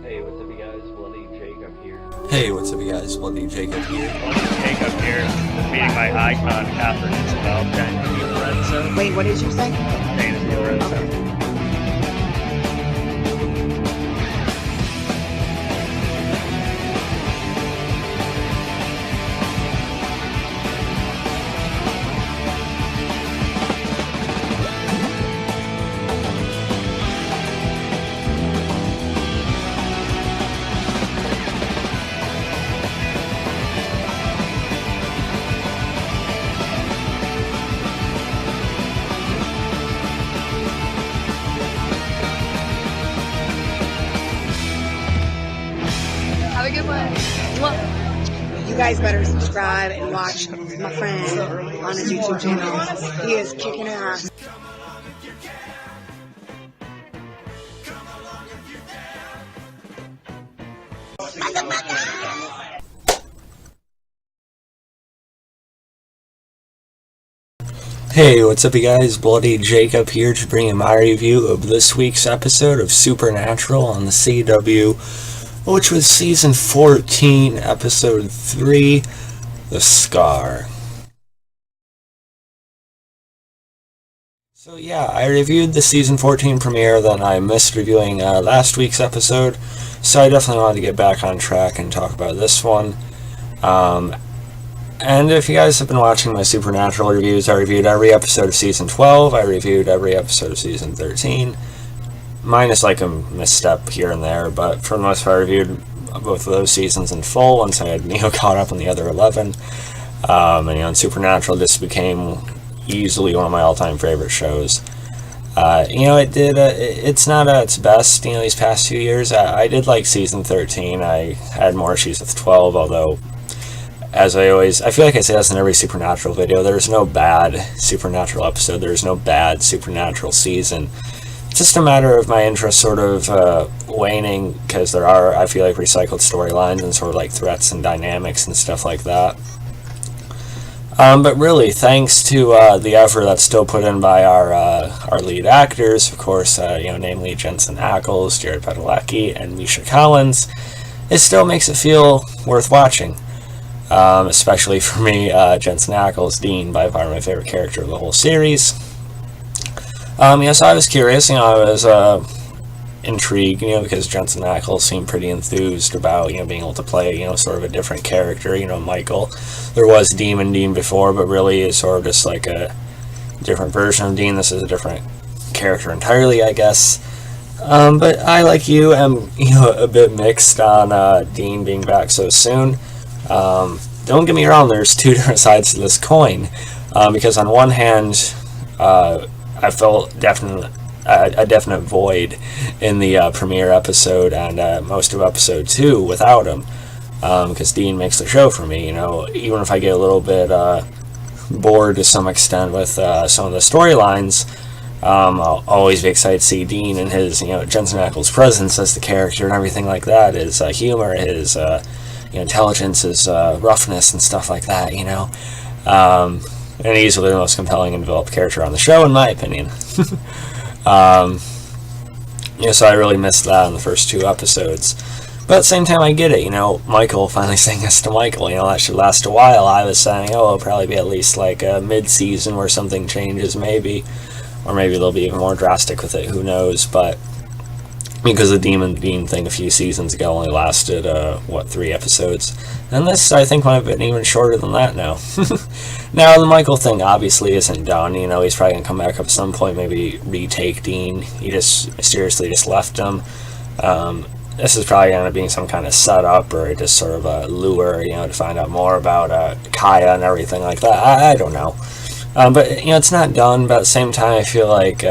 Hey, what's up, you guys? Bloody Jacob here. Hey, what's up, you guys? Bloody Jacob here. Jacob here, meeting my icon, Catherine Isabel, Fantasy Lorenzo. Wait, what did you say? Fantasy Lorenzo. Have a good one. Mwah. You guys better subscribe and watch my friend on his YouTube channel. He is kicking ass. Hey, what's up, you guys? Bloody Jacob here to bring you my review of this week's episode of Supernatural on the CW, which was Season 14, Episode 3, The Scar. So yeah, I reviewed the Season 14 premiere, then I missed reviewing last week's episode, so I definitely wanted to get back on track and talk about this one. And if you guys have been watching my Supernatural reviews, I reviewed every episode of Season 12, I reviewed every episode of Season 13, minus like a misstep here and there, but for the most part I reviewed both of those seasons in full once I had, caught up on the other 11. And, Supernatural just became easily one of my all-time favorite shows. It's not at its best, these past few years. I did like Season 13, I had more issues with 12, although as I feel like I say this in every Supernatural video, there's no bad Supernatural episode, there's no bad Supernatural season. It's just a matter of my interest sort of waning, because there are, I feel like, recycled storylines and sort of like threats and dynamics and stuff like that. But really, thanks to the effort that's still put in by our lead actors, of course, namely Jensen Ackles, Jared Padalecki, and Misha Collins, it still makes it feel worth watching. Especially for me, Jensen Ackles, Dean, by far my favorite character of the whole series. So I was curious, I was intrigued, because Jensen Ackles seemed pretty enthused about, being able to play, sort of a different character, Michael. There was Demon Dean before, but really it's sort of just like a different version of Dean. This is a different character entirely, I guess. But I, like you, am, a bit mixed on Dean being back so soon. Don't get me wrong, there's two different sides to this coin, because on one hand, I felt a definite void in the premiere episode and most of episode 2 without him, because Dean makes the show for me. Even if I get a little bit bored to some extent with some of the storylines, I'll always be excited to see Dean and his Jensen Ackles' presence as the character and everything like that, his humor, his intelligence, his roughness and stuff like that, and easily the most compelling and developed character on the show, in my opinion. So I really missed that in the first 2 episodes. But at the same time, I get it, Michael finally saying this to Michael, that should last a while. I was saying, it'll probably be at least like a mid-season where something changes, maybe. Or maybe they'll be even more drastic with it, who knows, but because the Demon Dean thing a few seasons ago only lasted, 3 episodes. And this, I think, might have been even shorter than that now. Now, the Michael thing obviously isn't done. He's probably going to come back up at some point, maybe retake Dean. He just mysteriously just left him. This is probably going to be some kind of setup or just sort of a lure, to find out more about Kaya and everything like that. I don't know. But, it's not done, but at the same time, I feel like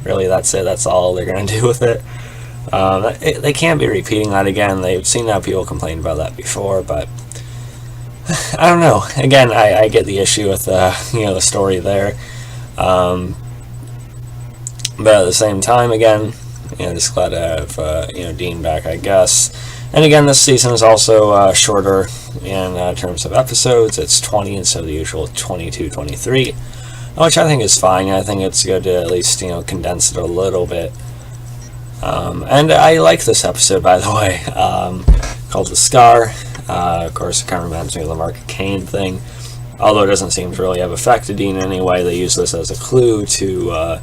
really that's it. That's all they're going to do with it. They can't be repeating that again. They've seen how people complained about that before, but I don't know. Again, I get the issue with the story there, but at the same time, again, just glad to have Dean back, I guess. And again, this season is also shorter in terms of episodes. It's 20 instead of the usual 22, 23, which I think is fine. I think it's good to at least condense it a little bit. And I like this episode, by the way, called The Scar. Of course, it kind of reminds me of the Mark Kane thing. Although it doesn't seem to really have affected Dean in any way, they use this as a clue to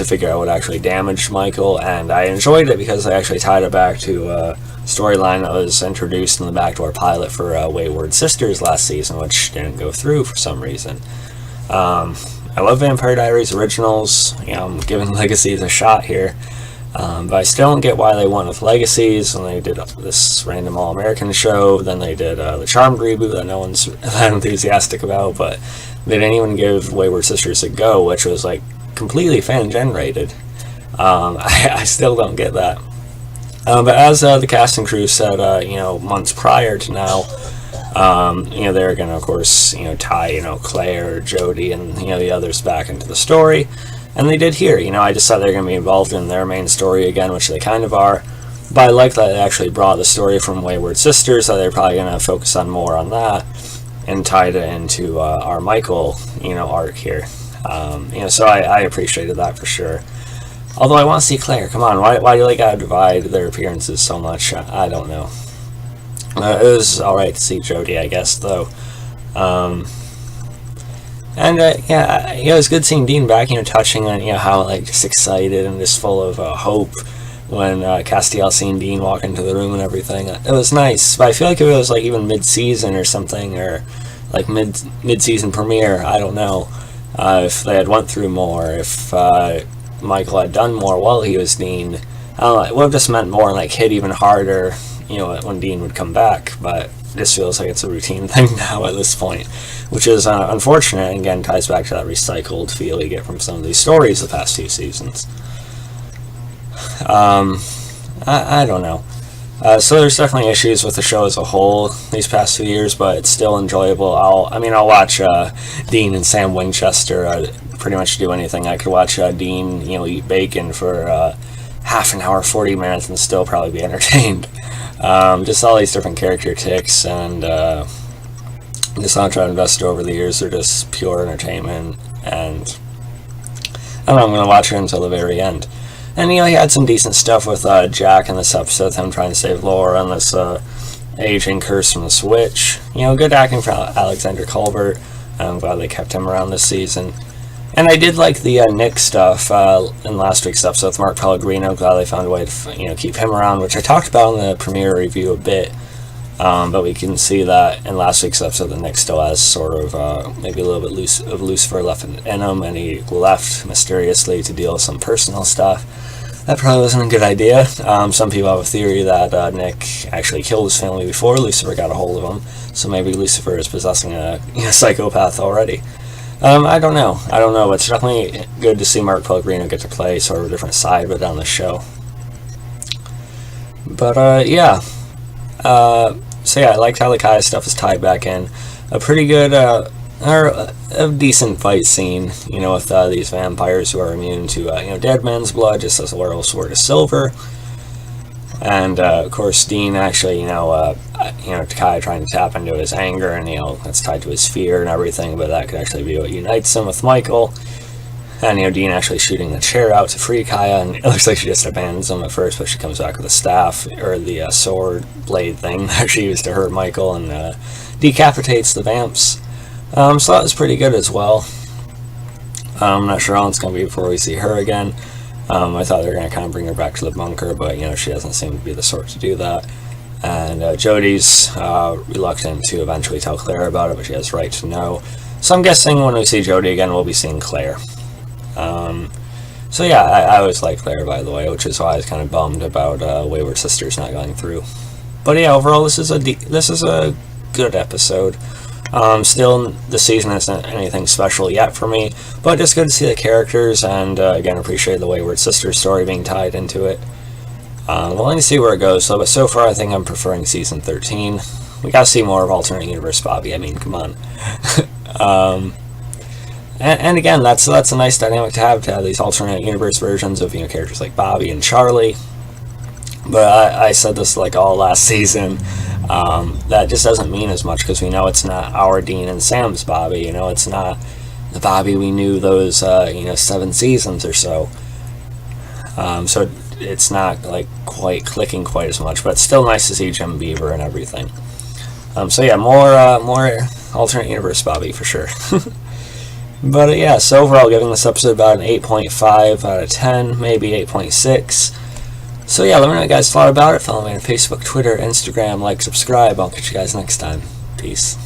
figure out what actually damaged Michael, and I enjoyed it because they actually tied it back to a storyline that was introduced in the backdoor pilot for Wayward Sisters last season, which didn't go through for some reason. I love Vampire Diaries originals. I'm giving Legacies a shot here. But I still don't get why they went with Legacies when they did this random All-American show. Then they did the Charmed reboot that no one's that enthusiastic about, but they didn't even give Wayward Sisters a go, which was like completely fan-generated. I still don't get that. But as the cast and crew said, months prior to now, they're going to, of course, tie, Claire, Jodie, and, the others back into the story. And they did here. I just thought they were going to be involved in their main story again, which they kind of are. But I like that they actually brought the story from Wayward Sisters, so they're probably going to focus on more on that and tied it into our Michael, arc here. So I appreciated that for sure. Although I want to see Claire. Come on, why do they gotta divide their appearances so much? I don't know. It was alright to see Jodie, I guess, though. It was good seeing Dean back, touching on, how, just excited and just full of hope when Castiel seen Dean walk into the room and everything. It was nice, but I feel like if it was, even mid-season or something, or, mid-season premiere, I don't know, if they had went through more, if Michael had done more while he was Dean, I don't know, it would have just meant more, hit even harder, when Dean would come back, but this feels like it's a routine thing now at this point, which is unfortunate, and again ties back to that recycled feel you get from some of these stories the past few seasons. I don't know. So there's definitely issues with the show as a whole these past few years, but it's still enjoyable. I'll watch Dean and Sam Winchester pretty much do anything. I could watch Dean, eat bacon for half an hour, 40 minutes, and still probably be entertained. Just all these different character ticks, and the soundtrack invested over the years are just pure entertainment, and I don't know, I'm going to watch it until the very end. And, he had some decent stuff with Jack in this episode, him trying to save Laura and this aging curse from the Switch. Good acting for Alexander Colbert. I'm glad they kept him around this season. And I did like the Nick stuff in last week's episode with Mark Pellegrino. Glad they found a way to keep him around, which I talked about in the premiere review a bit. But we can see that in last week's episode that Nick still has sort of maybe a little bit of Lucifer left in him, and he left mysteriously to deal with some personal stuff. That probably wasn't a good idea. Some people have a theory that Nick actually killed his family before Lucifer got a hold of him, so maybe Lucifer is possessing a psychopath already. I don't know, but it's definitely good to see Mark Pellegrino get to play sort of a different side of it on the show. But, so I liked how the Kaya stuff is tied back in. A pretty good, a decent fight scene, with these vampires who are immune to, dead men's blood, just as Laurel Sword is silver. And, of course, Dean actually, Kaya trying to tap into his anger, and, that's tied to his fear and everything, but that could actually be what unites him with Michael. And, Dean actually shooting the chair out to free Kaya, and it looks like she just abandons him at first, but she comes back with a staff, or the sword blade thing that she used to hurt Michael, and decapitates the vamps. So that was pretty good as well. I'm not sure how long it's going to be before we see her again. I thought they were going to kind of bring her back to the bunker, but, she doesn't seem to be the sort to do that. And Jodie's reluctant to eventually tell Claire about it, but she has the right to know. So I'm guessing when we see Jodie again, we'll be seeing Claire. I always like Claire, by the way, which is why I was kind of bummed about Wayward Sisters not going through. But yeah, overall, this is a good episode. Still, the season isn't anything special yet for me, but just good to see the characters, and again, appreciate the Wayward Sisters story being tied into it. We'll need to see where it goes, but so far I think I'm preferring Season 13. We gotta see more of Alternate Universe Bobby, come on. And again, that's a nice dynamic to have these alternate universe versions of characters like Bobby and Charlie. But I said this all last season. That just doesn't mean as much because we know it's not our Dean and Sam's Bobby. It's not the Bobby we knew those 7 seasons or so. So it's not like quite clicking quite as much, but it's still nice to see Jim Beaver and everything. So yeah, more alternate universe Bobby for sure. But yeah, so overall giving this episode about an 8.5 out of 10, maybe 8.6. So yeah, let me know what you guys thought about it. Follow me on Facebook, Twitter, Instagram, like, subscribe. I'll catch you guys next time. Peace.